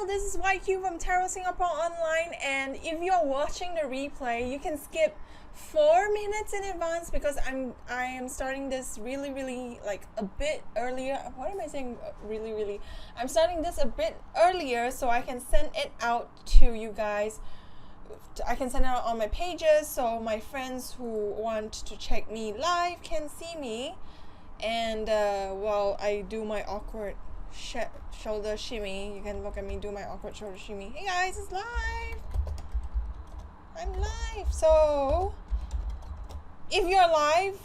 Hello, this is YQ from Tarot Singapore Online, and if you're watching the replay, you can skip 4 minutes in advance because I am starting this really like a bit earlier. What am I saying? Really, I'm starting this a bit earlier so I can send it out to you guys. I can send it out on my pages so my friends who want to check me live can see me, and while I do my awkward shoulder shimmy, you can look at me do my awkward shoulder shimmy. Hey guys, it's live. I'm live. So if you're live,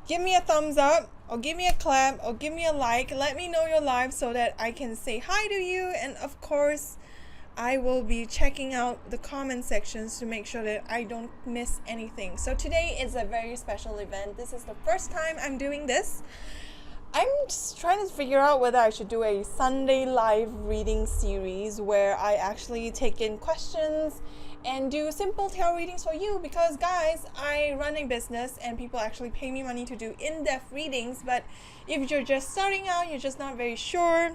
give me a thumbs up or give me a clap or give me a like. Let me know you're live so that I can say hi to you, and of course I will be checking out the comment sections to make sure that I don't miss anything. So today is a very special event. This is the first time I'm doing this. I'm just trying to figure out whether I should do a Sunday live reading series where I actually take in questions and do simple tarot readings for you, because guys, I run a business and people actually pay me money to do in-depth readings. But if you're just starting out, you're just not very sure,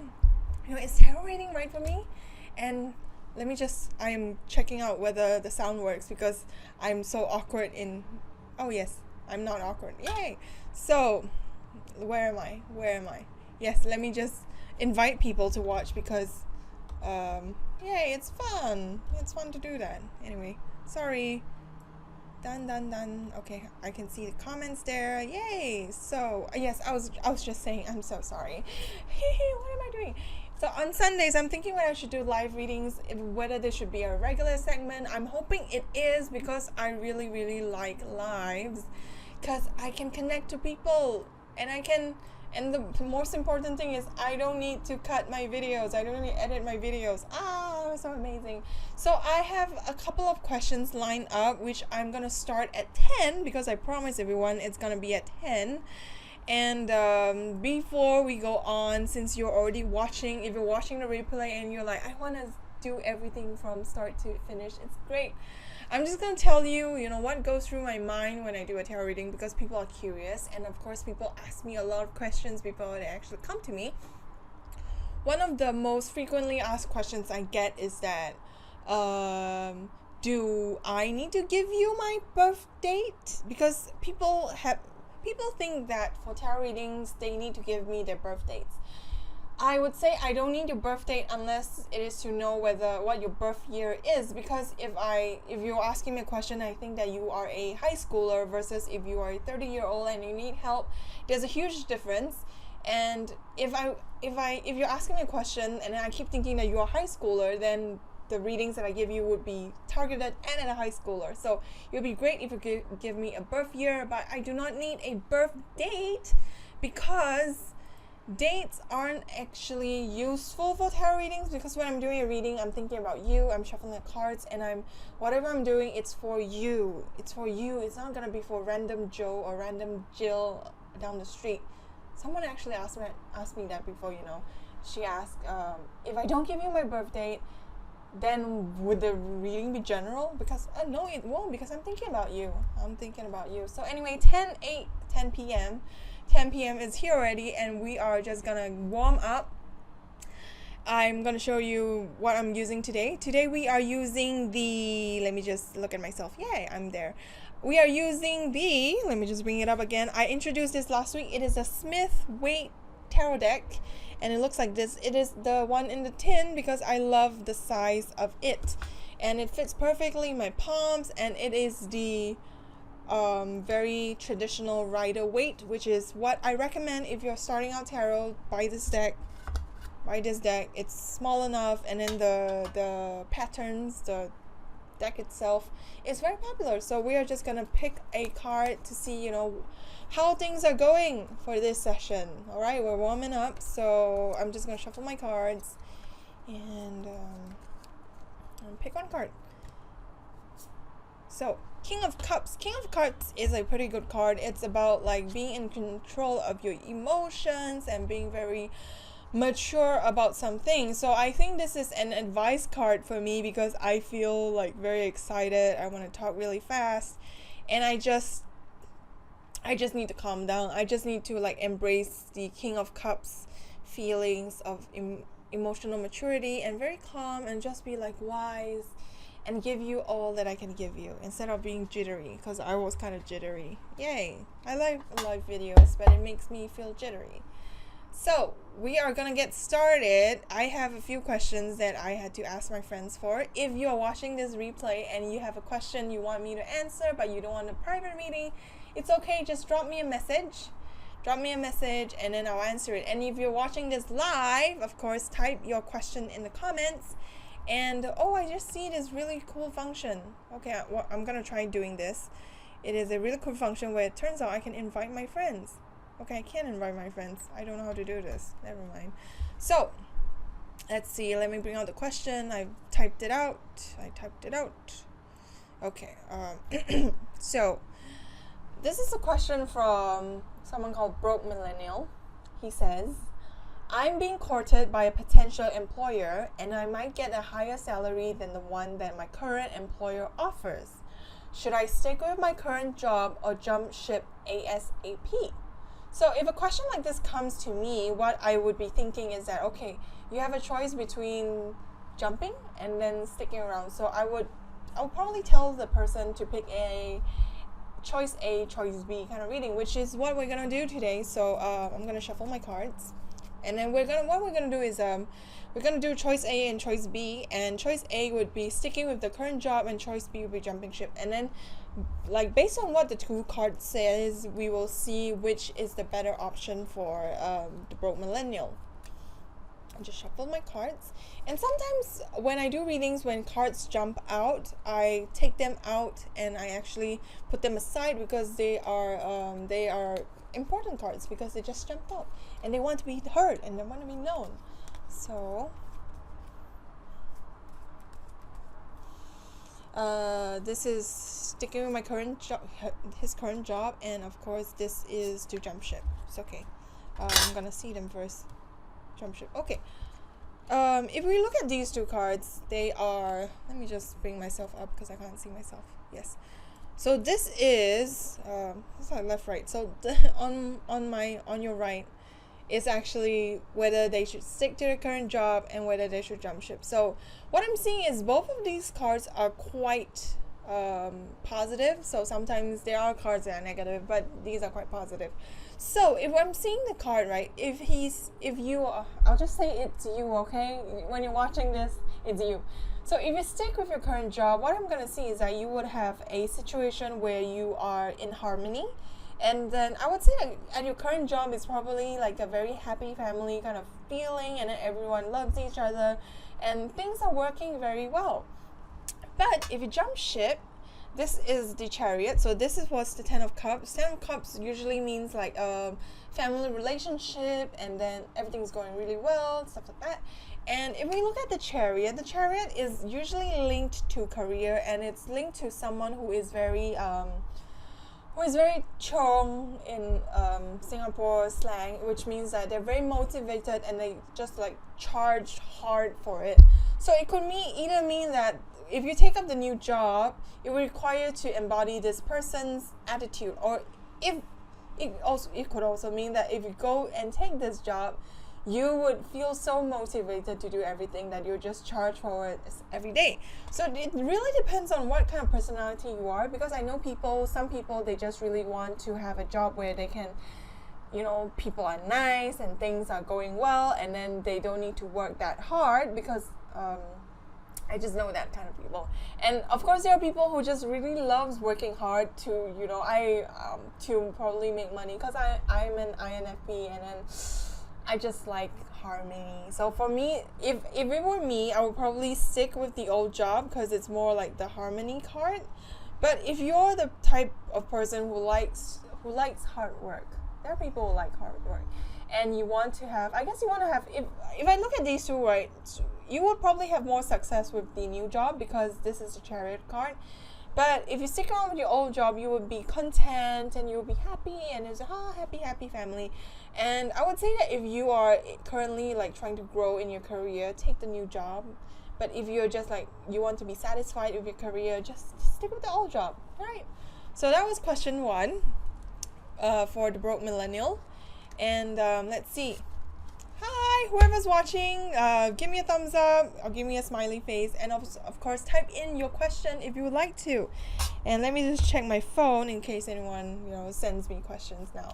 is tarot reading right for me? And I am checking out whether the sound works because I'm so awkward oh yes, I'm not awkward. Yay! So where am I? Yes, let me just invite people to watch because yay, it's fun to do that. Anyway, sorry. Done. Okay, I can see the comments there. Yay! So yes, I was just saying I'm so sorry. What am I doing? So on Sundays, I'm thinking whether I should do live readings, whether this should be a regular segment. I'm hoping it is because I really like lives, because I can connect to people, and the most important thing is I don't need to cut my videos. I don't need to edit my videos. So amazing. So I have a couple of questions lined up, which I'm gonna start at 10 because I promised everyone it's gonna be at 10. And before we go on, since you're already watching, if you're watching the replay and you're like, I want to do everything from start to finish, it's great. I'm just going to tell you, what goes through my mind when I do a tarot reading, because people are curious, and of course people ask me a lot of questions before they actually come to me. One of the most frequently asked questions I get is that, do I need to give you my birth date? Because people think that for tarot readings they need to give me their birth dates. I would say I don't need your birth date unless it is to know what your birth year is, because if you're asking me a question, I think that you are a high schooler versus if you are a 30-year-old and you need help, there's a huge difference. And if you're asking me a question and I keep thinking that you're a high schooler, then the readings that I give you would be targeted and at a high schooler. So it would be great if you give me a birth year, but I do not need a birth date because dates aren't actually useful for tarot readings, because when I'm doing a reading, I'm thinking about you, I'm shuffling the cards, and whatever I'm doing, it's for you. It's for you. It's not gonna be for random Joe or random Jill down the street. Someone actually asked me that before, She asked, if I don't give you my birth date, then would the reading be general? Because no, it won't, because I'm thinking about you. So anyway, 10 p.m. 10 p.m. is here already, and we are just gonna warm up. I'm gonna show you what I'm using today. Today we are using let me just look at myself. Yay, I'm there. We are using let me just bring it up again. I introduced this last week. It is a Smith Waite tarot deck, and it looks like this. It is the one in the tin because I love the size of it, and it fits perfectly in my palms, and it is the very traditional Rider-Waite, which is what I recommend if you're starting out tarot. Buy this deck. It's small enough, and then the patterns, the deck itself is very popular. So we are just gonna pick a card to see how things are going for this session. All right, we're warming up, so I'm just gonna shuffle my cards and pick one card. So King of Cups is a pretty good card. It's about like being in control of your emotions and being very mature about some things. So I think this is an advice card for me because I feel like very excited. I want to talk really fast, and I just need to calm down. I just need to like embrace the King of Cups feelings of emotional maturity and very calm and just be like wise and give you all that I can give you instead of being jittery, because I was kind of jittery. Yay, I like live videos, but it makes me feel jittery. So we are gonna get started. I have a few questions that I had to ask my friends for. If you are watching this replay and you have a question you want me to answer but you don't want a private reading, it's okay, just drop me a message and then I'll answer it. And if you're watching this live, of course, type your question in the comments. And I just see this really cool function. Okay, I'm gonna try doing this. It is a really cool function where it turns out I can invite my friends. Okay, I can't invite my friends. I don't know how to do this. Never mind. So let's see. Let me bring out the question. I typed it out. Okay. So this is a question from someone called Broke Millennial. He says, I'm being courted by a potential employer and I might get a higher salary than the one that my current employer offers. Should I stick with my current job or jump ship ASAP? So if a question like this comes to me, what I would be thinking is that, okay, you have a choice between jumping and then sticking around. So I'll probably tell the person to pick a choice A, choice B kind of reading, which is what we're gonna do today. So I'm gonna shuffle my cards. And then what we're gonna do is we're gonna do choice A and choice B, and choice A would be sticking with the current job and choice B would be jumping ship. And then like based on what the two cards says, we will see which is the better option for the Broke Millennial. I just shuffled my cards, and sometimes when I do readings, when cards jump out, I take them out and I actually put them aside because they are important cards, because they just jumped out and they want to be heard and they want to be known. So this is sticking with my current job, his current job, and of course this is to jump ship. It's okay. I'm gonna see them first. Jump ship. Okay. If we look at these two cards, they are, let me just bring myself up because I can't see myself. Yes. So this is this is like left, right. So on your right is actually whether they should stick to their current job and whether they should jump ship. So what I'm seeing is both of these cards are quite positive. So sometimes there are cards that are negative, but these are quite positive. So if I'm seeing the card right, I'll just say it's you, okay? When you're watching this, it's you. So if you stick with your current job, what I'm going to see is that you would have a situation where you are in harmony. And then I would say that at your current job, it's probably like a very happy family kind of feeling, and then everyone loves each other and things are working very well. But if you jump ship, this is the Chariot. So this was the Ten of Cups. Ten of Cups usually means like a family relationship, and then everything's going really well, stuff like that. And if we look at the Chariot is usually linked to career, and it's linked to someone who is very chong in Singapore slang, which means that they're very motivated and they just like charge hard for it. So it could either mean that if you take up the new job, it will require you to embody this person's attitude, or it could also mean that if you go and take this job, you would feel so motivated to do everything that you just charge for it every day. So it really depends on what kind of personality you are, because I know some people, they just really want to have a job where they can, people are nice and things are going well, and then they don't need to work that hard, because I just know that kind of people. And of course there are people who just really loves working hard to, to probably make money, because I'm an INFP, and then I just like harmony. So for me, if it were me, I would probably stick with the old job because it's more like the harmony card. But if you're the type of person who likes hard work, there are people who like hard work, and you want to have, if I look at these two, right, you would probably have more success with the new job because this is the Chariot card. But if you stick around with your old job, you would be content and you would be happy, and it's a happy family. And I would say that if you are currently like trying to grow in your career, take the new job. But if you're just like, you want to be satisfied with your career, just stick with the old job. All right. So that was question 1 for the Broke Millennial. And let's see. Hi. hi, whoever's watching, give me a thumbs up or give me a smiley face, and of course type in your question if you would like to. And let me just check my phone in case anyone sends me questions now.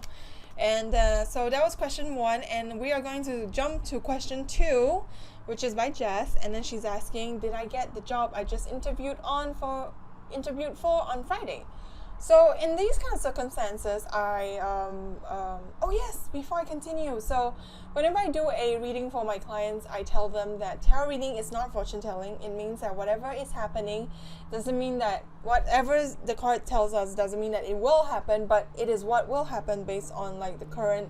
And so that was question 1, and we are going to jump to question 2, which is by Jess. And then she's asking, did I get the job I just interviewed for on Friday? So in these kind of circumstances, oh yes, before I continue, so whenever I do a reading for my clients, I tell them that tarot reading is not fortune telling. It means that whatever is happening doesn't mean that whatever the card tells us doesn't mean that it will happen, but it is what will happen based on like the current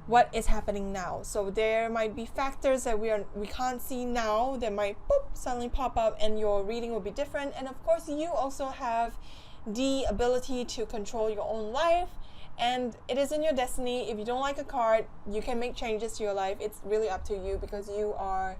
what is happening now. So there might be factors that we can't see now that might suddenly pop up, and your reading will be different. And of course, you also have the ability to control your own life, and it is in your destiny. If you don't like a card, you can make changes to your life. It's really up to you, because you are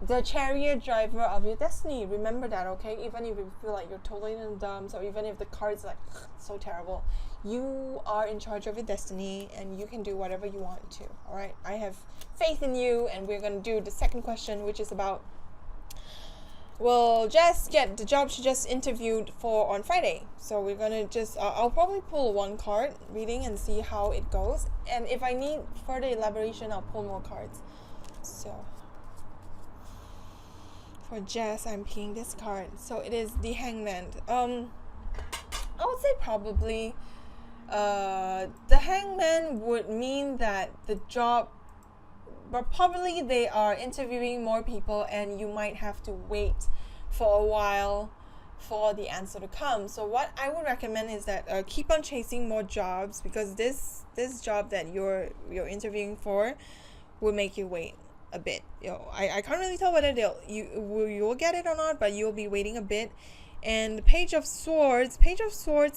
the chariot driver of your destiny. Remember that, okay? Even if you feel like you're totally in the dumps, or even if the card's like so terrible, you are in charge of your destiny, and you can do whatever you want to. All right, I have faith in you. And we're going to do the second question, which is about, will Jess get the job she just interviewed for on Friday? So we're gonna just I'll probably pull one card reading and see how it goes, and if I need further elaboration, I'll pull more cards. So for Jess, I'm picking this card. So it is the Hangman. I would say probably the Hangman would mean that the job, but probably they are interviewing more people, and you might have to wait for a while for the answer to come. So what I would recommend is that keep on chasing more jobs, because this job that you're interviewing for will make you wait a bit. I can't really tell whether you'll get it or not, but you'll be waiting a bit. And Page of Swords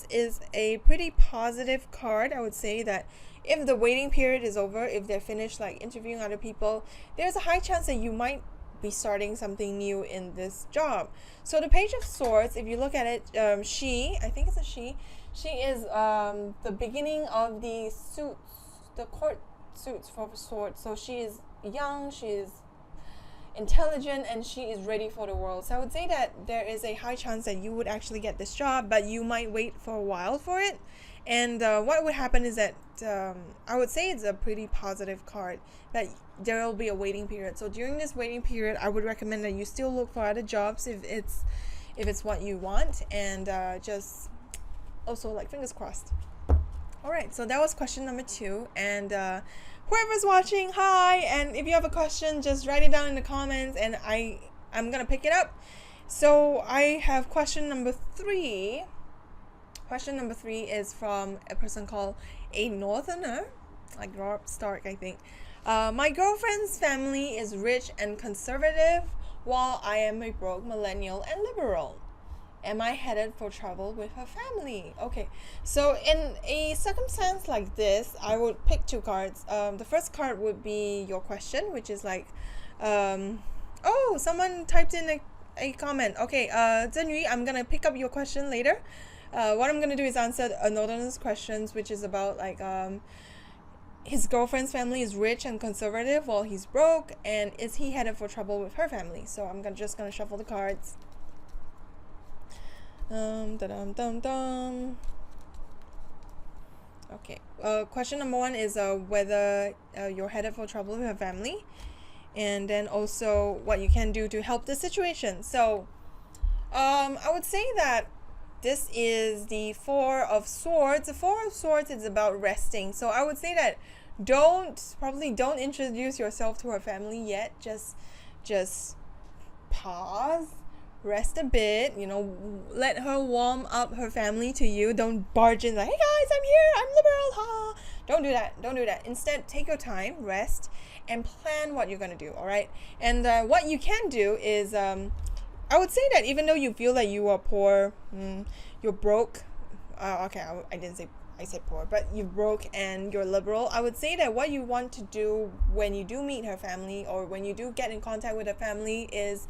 is a pretty positive card. I would say that if the waiting period is over, if they're finished like interviewing other people, there's a high chance that you might be starting something new in this job. So the Page of Swords, if you look at it, I think it's a she is the beginning of the court suits for swords. So she is young, she is intelligent, and she is ready for the world. So I would say that there is a high chance that you would actually get this job, but you might wait for a while for it. And what would happen is that I would say it's a pretty positive card, that there will be a waiting period. So during this waiting period, I would recommend that you still look for other jobs if it's what you want, and just also like fingers crossed. All right, so that was question number 2, and whoever's watching, hi, and if you have a question, just write it down in the comments, and I'm gonna pick it up. So I have question number 3. Question number 3 is from a person called A Northerner, like Rob Stark, I think. My girlfriend's family is rich and conservative, while I am a broke millennial and liberal. Am I headed for trouble with her family? Okay, so in a circumstance like this, I would pick 2 cards. The first card would be your question, which is like, oh, someone typed in a comment. Okay, Zhenyu, I'm gonna pick up your question later. What I'm gonna do is answer Northern's questions, which is about like his girlfriend's family is rich and conservative while he's broke, and is he headed for trouble with her family? So I'm just gonna shuffle the cards. Okay. Question number 1 is whether you're headed for trouble with her family, and then also what you can do to help the situation. So I would say that this is the 4 of Swords. The 4 of Swords is about resting. So I would say that probably don't introduce yourself to her family yet. Just pause, rest a bit, let her warm up her family to you. Don't barge in like, hey guys, I'm here, I'm liberal, ha. Don't do that. Instead, take your time, rest, and plan what you're gonna do. All right. And what you can do is I would say that even though you feel that you are poor, you're broke, okay, I said poor, but you're broke and you're liberal, I would say that what you want to do when you do meet her family, or when you do get in contact with her family, is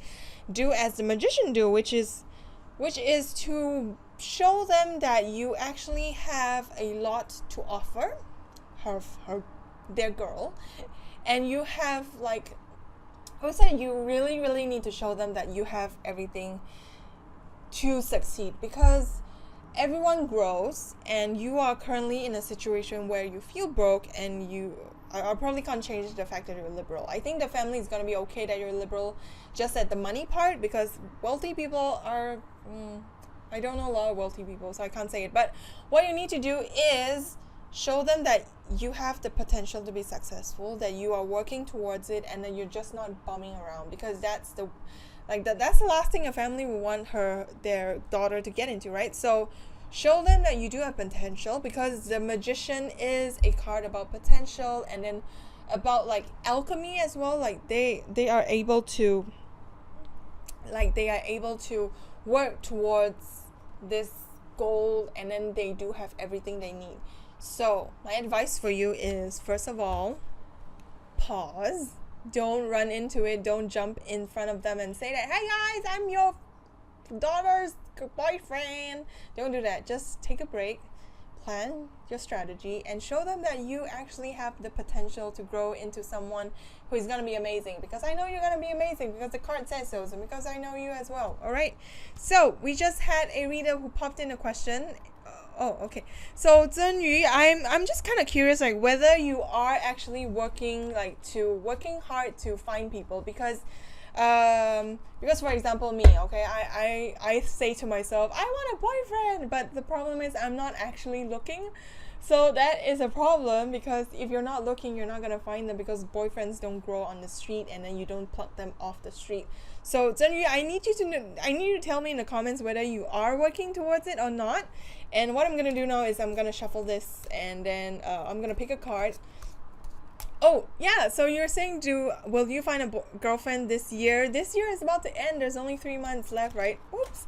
do as the magician do, which is to show them that you actually have a lot to offer their girl, and you have like, I would say you really, really need to show them that you have everything to succeed, because everyone grows, and you are currently in a situation where you feel broke, and I probably can't change the fact that you're liberal. I think the family is going to be okay that you're liberal, just at the money part, because wealthy people are, I don't know a lot of wealthy people, so I can't say it. But what you need to do is show them that you have the potential to be successful, that you are working towards it, and that you're just not bumming around, because that's the last thing a family will want their daughter to get into, right? So show them that you do have potential, because the Magician is a card about potential, and then about like alchemy as well. Like they are able to work towards this goal, and then they do have everything they need. So my advice for you is, first of all, pause. Don't run into it. Don't jump in front of them and say that, hey guys, I'm your daughter's boyfriend. Don't do that. Just take a break, plan your strategy, and show them that you actually have the potential to grow into someone who is going to be amazing, because I know you're going to be amazing, because the card says so, and because I know you as well. All right, so we just had a reader who popped in a question. Oh, okay. So Zhenyu, I'm just kind of curious, like whether you are actually working hard to find people, because for example me, okay, I say to myself, I want a boyfriend, but the problem is I'm not actually looking. So that is a problem, because if you're not looking, you're not gonna find them, because boyfriends don't grow on the street, and then you don't pluck them off the street. So Zhenyu, I need you to tell me in the comments whether you are working towards it or not. And what I'm gonna do now is I'm gonna shuffle this, and then I'm gonna pick a card. Oh yeah, so you're saying, will you find a girlfriend this year? This year is about to end. There's only 3 months left, right? Oops.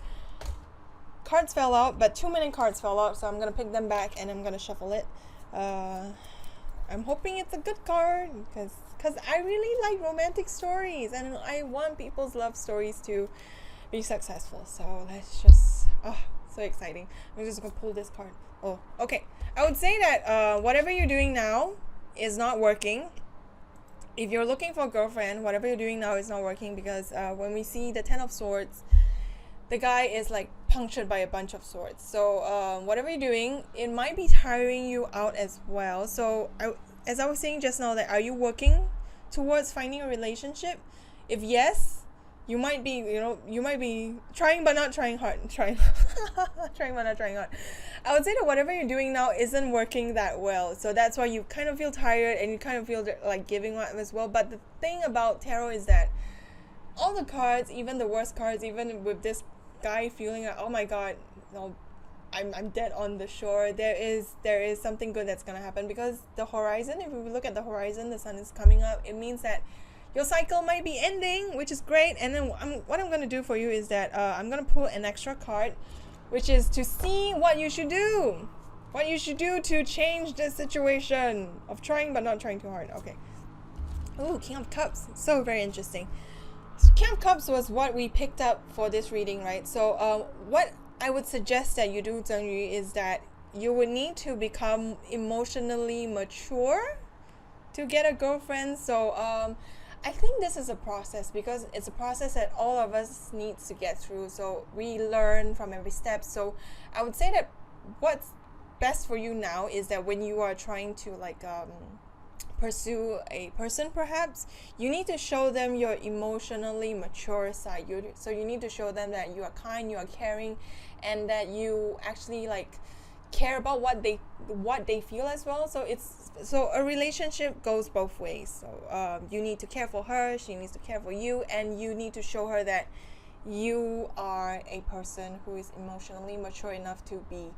Cards fell out, but too many cards fell out, so I'm gonna pick them back, and I'm gonna shuffle it. I'm hoping it's a good card, because I really like romantic stories, and I want people's love stories to be successful. So let's just, so exciting. I'm just gonna pull this card. Oh, okay. I would say that whatever you're doing now is not working. If you're looking for a girlfriend, whatever you're doing now is not working, because when we see the 10 of Swords, the guy is like punctured by a bunch of swords. So whatever you're doing, it might be tiring you out as well. So as I was saying just now, that are you working towards finding a relationship? If yes, you might be trying but not trying hard. Trying but not trying hard. I would say that whatever you're doing now isn't working that well. So that's why you kind of feel tired, and you kind of feel like giving up as well. But the thing about tarot is that all the cards, even the worst cards, even with this guy feeling like, oh my god, no, I'm dead on the shore, there is something good that's gonna happen, because the horizon, if we look at the horizon, the sun is coming up. It means that your cycle might be ending, which is great. And then what I'm gonna do for you is that I'm gonna pull an extra card, which is to see what you should do to change the situation of trying but not trying too hard. Okay. Ooh, King of Cups. So very interesting. King of Cups was what we picked up for this reading, right? So what I would suggest that you do, Zhenyu, is that you would need to become emotionally mature to get a girlfriend. So I think this is a process, because it's a process that all of us needs to get through. So we learn from every step. So I would say that what's best for you now is that when you are trying to pursue a person, perhaps you need to show them your emotionally mature side. So you need to show them that you are kind, you are caring, and that you actually care about what they feel as well. So a relationship goes both ways. So you need to care for her, she needs to care for you, and you need to show her that you are a person who is emotionally mature enough to be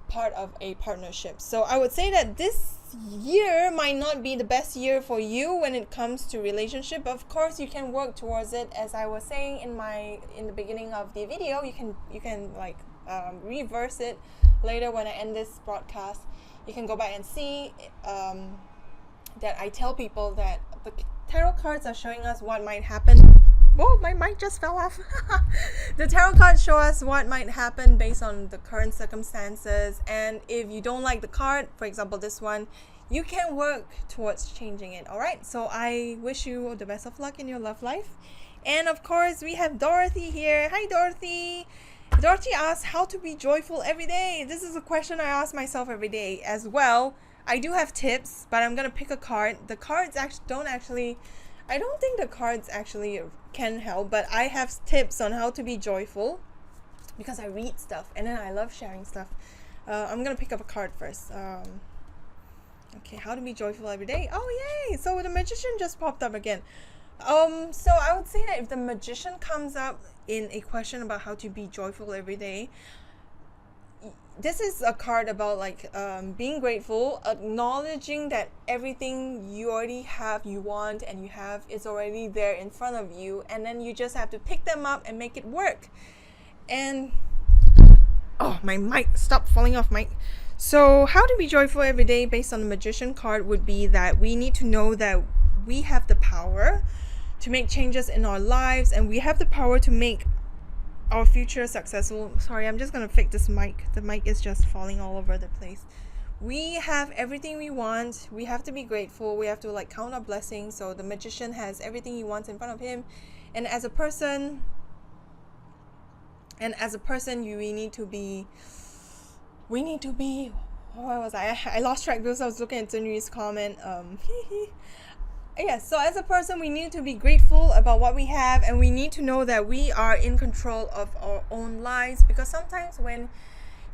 part of a partnership. So I would say that this year might not be the best year for you when it comes to relationship. Of course, you can work towards it. As I was saying in the beginning of the video, you can reverse it later when I end this broadcast. You can go back and see that I tell people that the tarot cards are showing us what might happen. Whoa, my mic just fell off. The tarot cards show us what might happen based on the current circumstances, and if you don't like the card, for example this one, you can work towards changing it. All right, so I wish you the best of luck in your love life. And of course, we have Dorothy here. Hi, Dorothy. Dorothy asks how to be joyful every day. This is a question I ask myself every day as well. I do have tips, but I'm gonna pick a card. The cards actually I don't think the cards actually can help, but I have tips on how to be joyful because I read stuff and then I love sharing stuff. I'm gonna pick up a card first. Okay, how to be joyful every day. Oh yay! So the Magician just popped up again. So I would say that if the Magician comes up in a question about how to be joyful every day, this is a card about like being grateful, acknowledging that everything you already have, you want, and you have is already there in front of you, and then you just have to pick them up and make it work. And oh, my mic stopped falling off, mic. So how to be joyful every day based on the Magician card would be that we need to know that we have the power to make changes in our lives, and we have the power to make our future successful. Sorry, I'm just gonna fix this mic. The mic is just falling all over the place. We have everything we want. We have to be grateful. We have to like count our blessings. So the Magician has everything he wants in front of him, and as a person, we need to be. Where was I? I lost track because I was looking at Zhenri's comment. So as a person, we need to be grateful about what we have, and we need to know that we are in control of our own lives, because sometimes when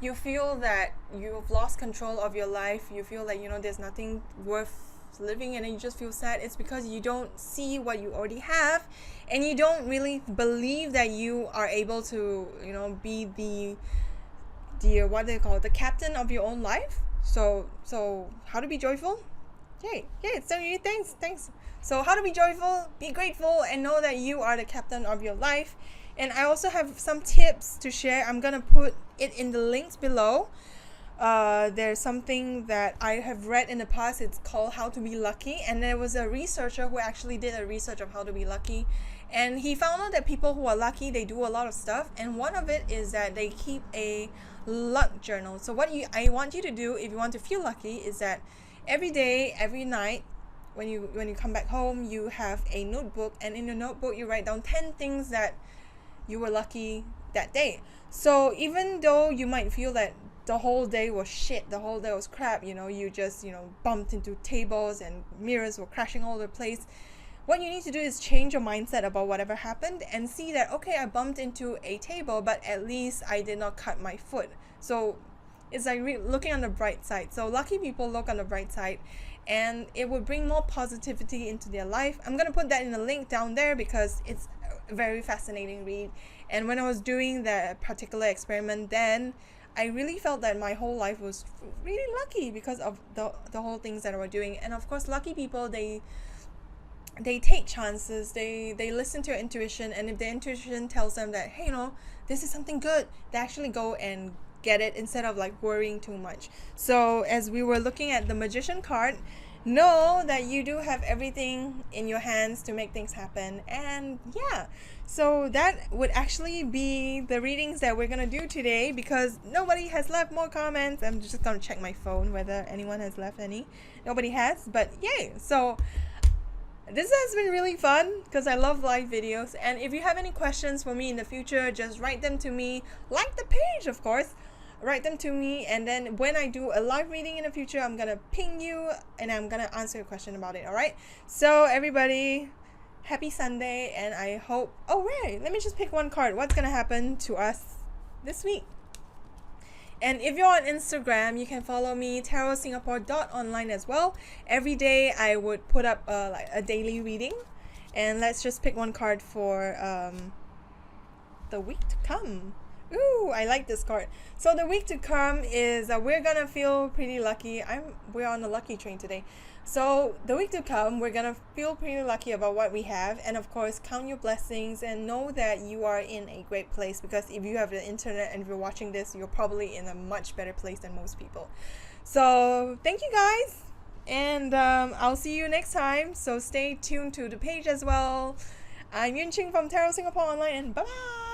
you feel that you've lost control of your life, you feel like, there's nothing worth living, and then you just feel sad. It's because you don't see what you already have, and you don't really believe that you are able to, be the what they call it, the captain of your own life. So how to be joyful? Yay, thanks. So how to be joyful, be grateful, and know that you are the captain of your life. And I also have some tips to share. I'm gonna put it in the links below. There's something that I have read in the past. It's called How to Be Lucky, and there was a researcher who actually did a research of how to be lucky, and he found out that people who are lucky, they do a lot of stuff, and one of it is that they keep a luck journal. So I want you to do, if you want to feel lucky, is that every day, every night, when you come back home, you have a notebook, and in your notebook you write down 10 things that you were lucky that day. So even though you might feel that the whole day was shit, the whole day was crap, you just bumped into tables and mirrors were crashing all over the place, what you need to do is change your mindset about whatever happened and see that, okay, I bumped into a table, but at least I did not cut my foot. So it's like looking on the bright side. So lucky people look on the bright side, and it will bring more positivity into their life. I'm going to put that in the link down there because it's a very fascinating read. And when I was doing that particular experiment, then I really felt that my whole life was really lucky because of the whole things that I was doing. And of course, lucky people, they take chances, they listen to your intuition, and if the intuition tells them that, hey, this is something good, they actually go and get it instead of like worrying too much. So as we were looking at the Magician card, know that you do have everything in your hands to make things happen. And so that would actually be the readings that we're gonna do today, because nobody has left more comments. I'm just gonna check my phone whether anyone has left any. Nobody has, but yay. So this has been really fun because I love live videos, and if you have any questions for me in the future, just write them to me. Like the page, of course. Write them to me, and then when I do a live reading in the future, I'm gonna ping you and I'm gonna answer a question about it. Alright, so everybody, happy Sunday, and I hope, let me just pick one card. What's gonna happen to us this week? And if you're on Instagram, you can follow me, tarotsingapore.online as well. Every day I would put up like a daily reading, and let's just pick one card for the week to come. Ooh, I like this card. So the week to come is we're gonna feel pretty lucky. We're on the lucky train today. So the week to come, we're gonna feel pretty lucky about what we have, and of course, count your blessings and know that you are in a great place, because if you have the internet and if you're watching this, you're probably in a much better place than most people. So thank you guys, and I'll see you next time. So stay tuned to the page as well. I'm Yun Ching from Tarot Singapore Online, and bye bye.